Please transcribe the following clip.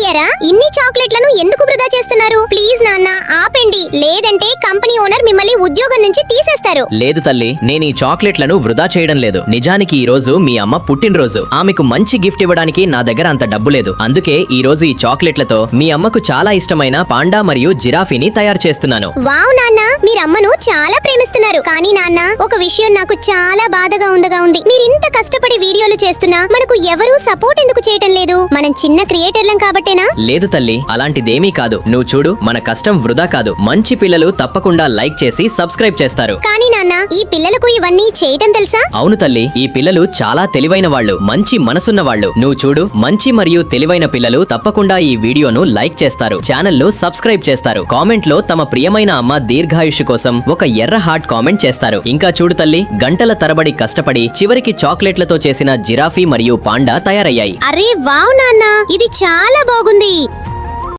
అయ్యారా? ఇన్ని చాక్లెట్లను ఎందుకు వృధా చేస్తున్నారు? ప్లీజ్ నాన్న ఆపండి, లేదంటే కంపెనీ ఓనర్ మిమ్మల్ని ఉద్యోగం నుంచి తీసేస్తారు. లేదు తల్లి, నేను ఈ చాక్లెట్లను వృధా చేయడం లేదు. నిజానికి ఈ రోజు మీ అమ్మ పుట్టినరోజు. ఆమెకు మంచి గిఫ్ట్ ఇవ్వడానికి నా దగ్గర అంత డబ్బు లేదు. అందుకే ఈ రోజు ఈ చాక్లెట్లతో మీ అమ్మకు చాలా ఇష్టమైన పాండా మరియు జిరాఫీని తయారు చేస్తున్నాను. వావ్ నాన్న, మీరమ్మను చాలా ప్రేమిస్తున్నారు. కానీ నాన్న, ఒక విషయం నాకు చాలా బాధగా ఉంది. మీరింత కష్టపడి వీడియోలు చేస్తున్నా మనకు ఎవరూ సపోర్ట్ ఎందుకు చేయటం లేదు? మనం చిన్న క్రియేటర్లం కాబట్టేనా? లేదు తల్లి, అలాంటిదేమీ కాదు. నువ్వు చూడు, మన కష్టం వృధా కాదు. మంచి పిల్లలు తప్పకుండా లైక్ చేసి సబ్స్క్రైబ్ చేస్తారు. కానీ నాన్న, ఈ పిల్లలకు ఇవన్నీ చేయటం తెలుసా? అవును తల్లి, ఈ పిల్లలు చాలా తెలివైన వాళ్ళు, మంచి మనసున్న వాళ్ళు. నువ్వు చూడు, మంచి మరియు తెలివైన పిల్లలు తప్పకుండా ఈ వీడియోను లైక్ చేస్తారు, ఛానల్ సబ్స్క్రైబ్ చేస్తారు, కామెంట్ లో తమ ప్రియమైన అమ్మ దీర్ఘాయుష్ కోసం ఒక ఎర్ర హార్ట్ కామెంట్ చేస్తారు. ఇంకా చూడు తల్లి, గంటల తరబడి కష్టపడి చివరికి చాక్లెట్లతో చేసిన జిరాఫీ మరియు పాండా తయారయ్యాయి. అరే వావ్ నాన్న, ఇది చాలా బాగుంది.